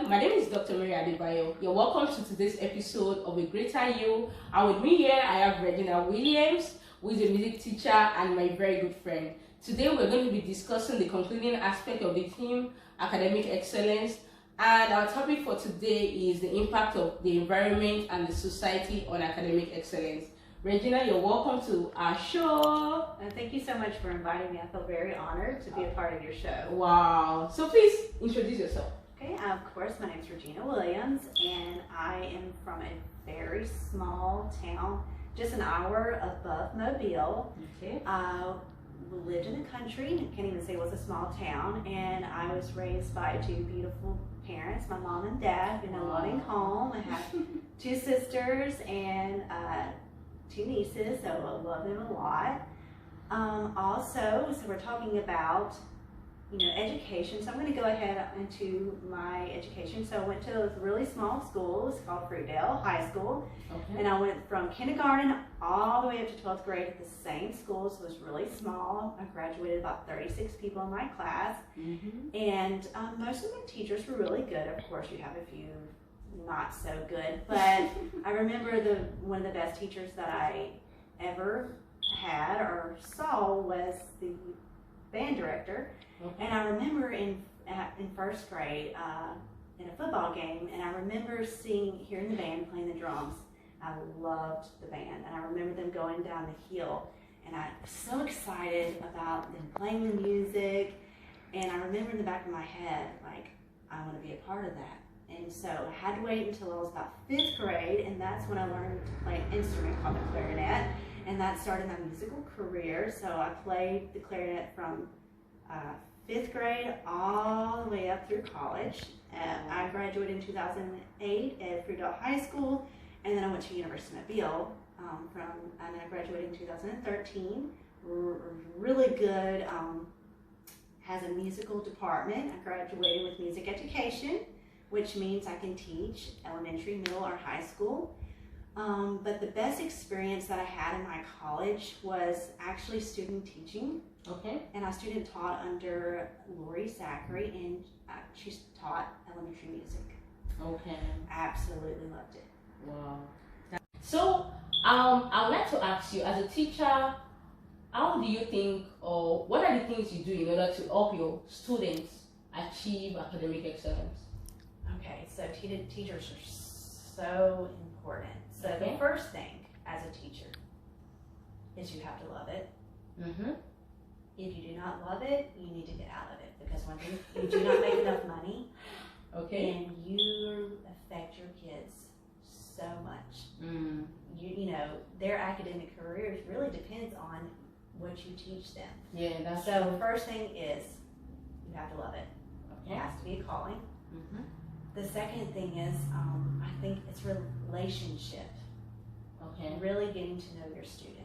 my name is Dr. Mary Adebayo. You're welcome to today's episode of A Greater You. And with me here, I have Regina Williams, who is a music teacher and my very good friend. Today, we're going to be discussing the concluding aspect of the theme, academic excellence. And our topic for today is the impact of the environment and the society on academic excellence. Regina, you're welcome to our show. Thank you so much for inviting me. I feel very honored to be a part of your show. Wow. So please introduce yourself. Okay, of course, my name is Regina Williams, and I am from a very small town, just an hour above Mobile. Okay. We lived in the country, can't even say it was a small town, and I was raised by two beautiful parents, my mom and dad, in a loving home. I have two sisters and two nieces, so I love them a lot. Also, so we're talking about, education. So I'm going to go ahead into my education. So I went to a really small school. It's called Fruitdale High School. Okay. And I went from kindergarten all the way up to 12th grade at the same school. So it was really small. I graduated about 36 people in my class. Mm-hmm. And most of my teachers were really good. Of course, you have a few not so good, but I remember one of the best teachers that I ever had or saw was the band director. Okay. And I remember in first grade in a football game, and I remember hearing the band playing the drums. I loved the band, and I remember them going down the hill, and I was so excited about them playing the music. And I remember in the back of my head, like, I want to be a part of that. And so I had to wait until I was about 5th grade, and that's when I learned to play an instrument called the clarinet, and that started my musical career. So I played the clarinet from 5th grade all the way up through college. I graduated in 2008 at Fruitdale High School, and then I went to University of Mobile, and I graduated in 2013. Really good, has a musical department. I graduated with music education, which means I can teach elementary, middle, or high school. But the best experience that I had in my college was actually student teaching. Okay. And I student taught under Lori Zachary, and she taught elementary music. Okay. Absolutely loved it. Wow. So, I would like to ask you, as a teacher, how do you think, or what are the things you do in order to help your students achieve academic excellence? Okay, so teachers are so important. So the first thing as a teacher is you have to love it. Mm-hmm. If you do not love it, you need to get out of it, because when you do not make enough money, okay, and you affect your kids so much. Mm. Their academic careers really depends on what you teach them. Yeah, that's so true. The first thing is you have to love it. Okay. It has to be a calling. Mm-hmm. The second thing is, I think it's relationship. Okay. Really getting to know your students.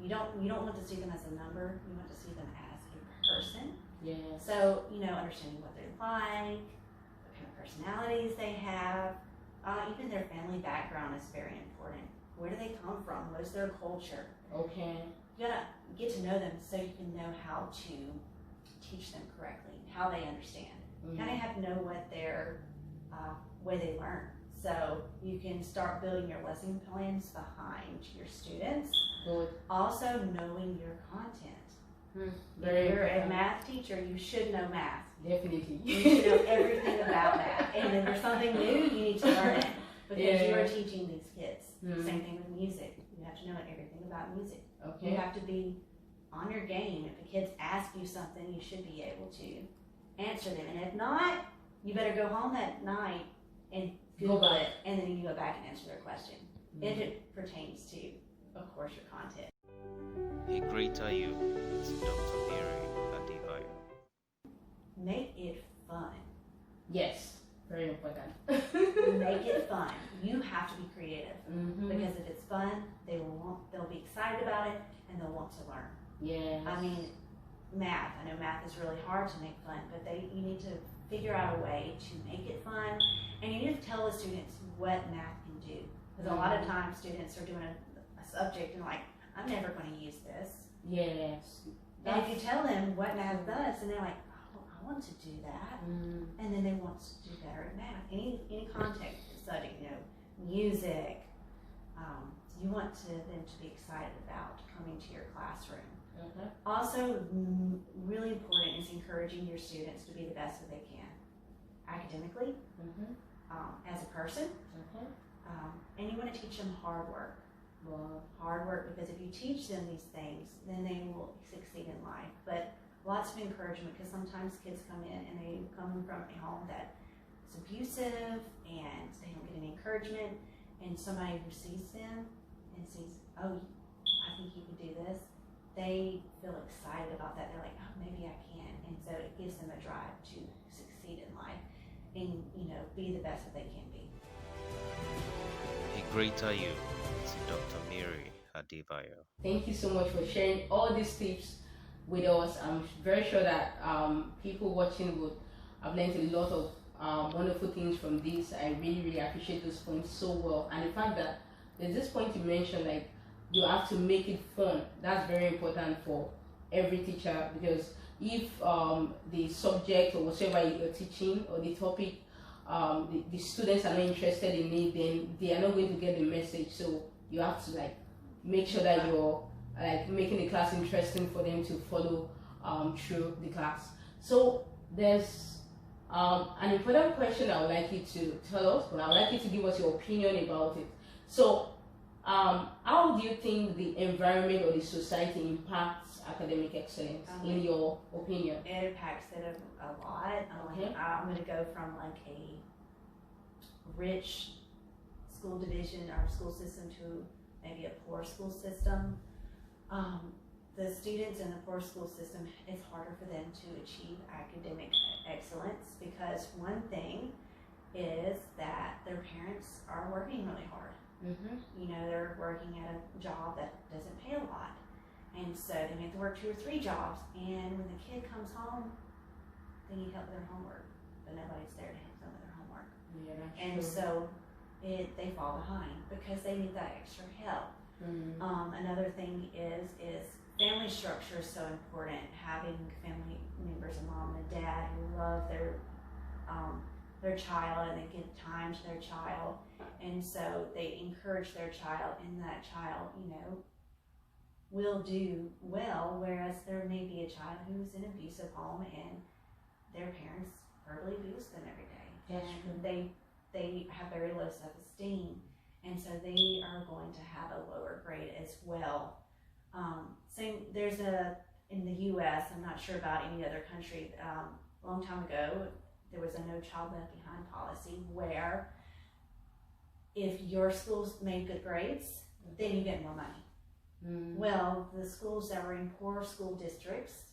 You don't want to see them as a number. You want to see them as a person. Yeah. So understanding what they're like, what kind of personalities they have, even their family background is very important. Where do they come from? What is their culture? Okay. You gotta get to know them so you can know how to teach them correctly, how they understand. Mm-hmm. Kind of have to know what their way they learn, so you can start building your lesson plans behind your students. Good. Also knowing your content. If you're a math teacher, you should know math. Definitely. You should know everything about math, and if there's something new, you need to learn it, because you are teaching these kids. Same thing with music. You have to know everything about music. Okay. You have to be on your game. If the kids ask you something, you should be able to answer them, and if not, you better go home that night and Google it, and then you can go back and answer their question. If it pertains to, of course, your content. A Greater You with Dr. Mary Adebayo. Make it fun. Yes, very important. Make it fun. You have to be creative, because if it's fun, they'll be excited about it, and they'll want to learn. Yeah. I mean, math. I know math is really hard to make fun, but you need to figure out a way to make it fun, and you need to tell the students what math can do. Because a lot of times students are doing a subject and like, I'm never going to use this. Yes. And if you tell them what math does, and they're like, oh, I want to do that, and then they want wants to do better at math, any contact subject, music. You want them to be excited about coming to your classroom. Also, really important is encouraging your students to be the best that they can, academically, as a person, and you want to teach them hard work. Hard work, because if you teach them these things, then they will succeed in life. But lots of encouragement, because sometimes kids come in and they come from a home that is abusive and they don't get any encouragement, and somebody who sees them and sees, oh, I think you can do this, they feel excited about that. They're like, oh, maybe I can. And so it gives them a drive to succeed in life and, be the best that they can be. A greater you. It's Dr. Mary Adebayo. Thank you so much for sharing all these tips with us. I'm very sure that people watching would have learned a lot of wonderful things from this. I really, really appreciate those points so well. And the fact that there's this point you mentioned, like, you have to make it fun. That's very important for every teacher, because if the subject or whatever you're teaching or the topic, the students are not interested in it, then they are not going to get the message. So you have to make sure that you're making the class interesting for them to follow through the class. So there's an important question I would like you to tell us, but I would like you to give us your opinion about it. So how do you think the environment or the society impacts academic excellence, in your opinion? It impacts it a lot. I'm going to go from a rich school division or school system to maybe a poor school system. The students in the poor school system, it's harder for them to achieve academic excellence, because one thing is that their parents are working really hard. They're working at a job that doesn't pay a lot, and so they may have to work 2 or 3 jobs, and when the kid comes home, they need help with their homework, but nobody's there to help them with their homework. So they fall behind because they need that extra help. Another thing is family structure is so important. Having family members, a mom and a dad who love their child, and they give time to their child, and so they encourage their child, and that child, will do well. Whereas there may be a child who's in an abusive home and their parents verbally abuse them every day, and they have very low self-esteem, and so they are going to have a lower grade as well. There's in the U.S., I'm not sure about any other country, a long time ago, there was a No Child Left Behind policy, where if your schools made good grades, then you get more money. Well, the schools that were in poor school districts,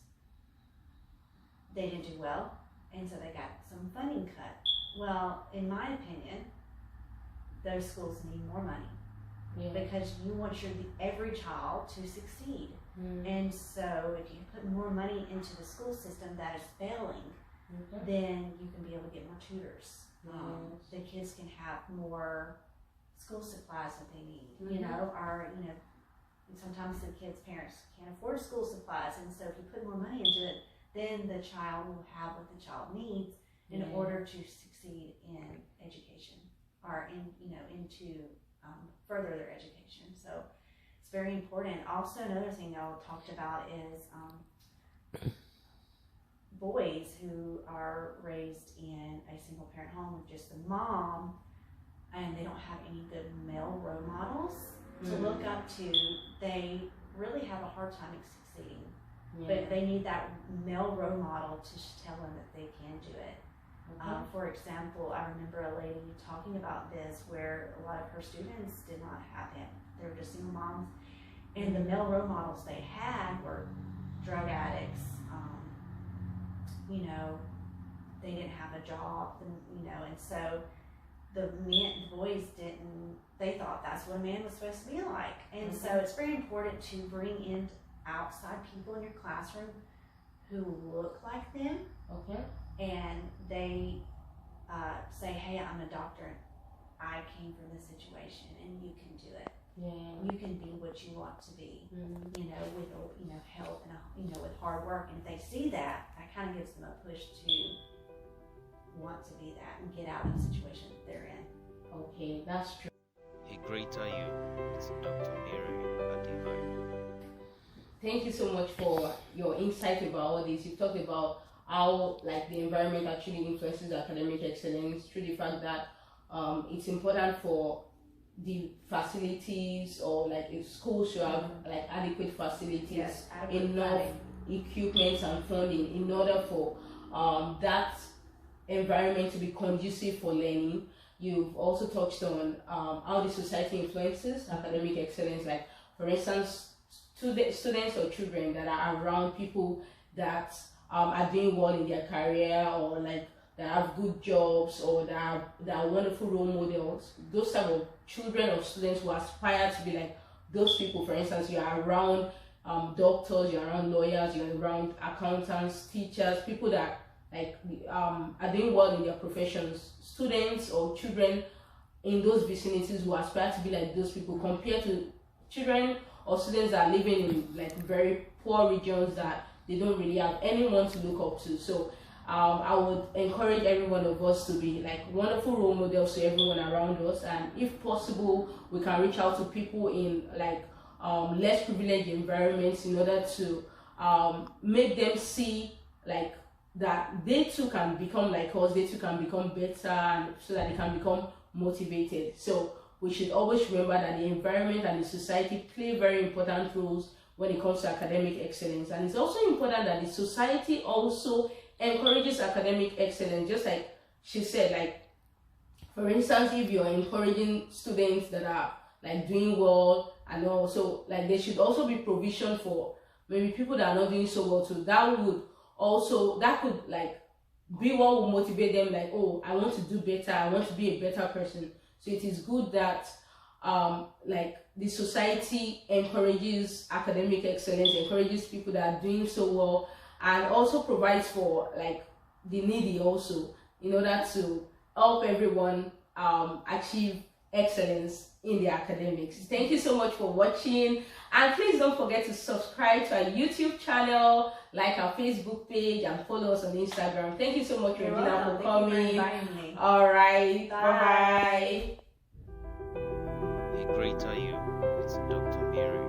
they didn't do well, and so they got some funding cut. Well, in my opinion, those schools need more money, because you want every child to succeed. And so if you put more money into the school system that is failing, then you can be able to get more tutors. The kids can have more school supplies that they need, sometimes the kids' parents can't afford school supplies, and so if you put more money into it, then the child will have what the child needs in order to succeed in education, or into further their education. So it's very important. Also, another thing I talked about is boys who are raised in a single parent home with just a mom, and they don't have any good male role models to look up to. They really have a hard time succeeding, but they need that male role model to tell them that they can do it. For example, I remember a lady talking about this, where a lot of her students did not have him. They were just single moms, and the male role models they had were drug addicts. They didn't have a job, and so the boys didn't. They thought that's what a man was supposed to be like, and so it's very important to bring in outside people in your classroom who look like them. And they say, "Hey, I'm a doctor. I came from this situation, and you can do it. You can be what you want to be. With help and with hard work." And if they see that, that kind of gives them a push to want to be and get out of the situation that they're in. Okay, that's true. A greater you with Dr. Mary Adebayo. Thank you so much for your insight about all this. You talked about how like the environment actually influences academic excellence through the fact that it's important for the facilities, or like if schools should have like adequate facilities, Yes, adequate enough funding. equipment and funding in order for that environment to be conducive for learning. You've also touched on how the society influences academic excellence, like for instance, students or children that are around people that are doing well in their career, or like that have good jobs, or that are wonderful role models. Those type of children or students who aspire to be like those people. For instance, you are around doctors, you're around lawyers, you're around accountants, teachers, people that like are doing well in their professions. Students or children in those vicinities who aspire to be like those people, compared to children or students that are living in like very poor regions that they don't really have anyone to look up to. So I would encourage every one of us to be like wonderful role models to everyone around us, and if possible, we can reach out to people in like less privileged environments in order to make them see like that they too can become like us, they too can become better, and so that they can become motivated. So we should always remember that the environment and the society play very important roles when it comes to academic excellence. And it's also important that the society also encourages academic excellence, just like she said. Like for instance, if you're encouraging students that are like doing well, and also like there should also be provision for maybe people that are not doing so well too. That could like be what will motivate them, like, oh, I want to do better, I want to be a better person. So it is good that like the society encourages academic excellence, encourages people that are doing so well, and also provides for like the needy also, in order to help everyone achieve excellence in the academics. Thank you so much for watching, and please don't forget to subscribe to our YouTube channel, like our Facebook page, and follow us on Instagram. Thank you so much, You're Regina, welcome. for Thank you coming. for inviting me. All right, Bye. bye bye. A greater you with Dr. Mary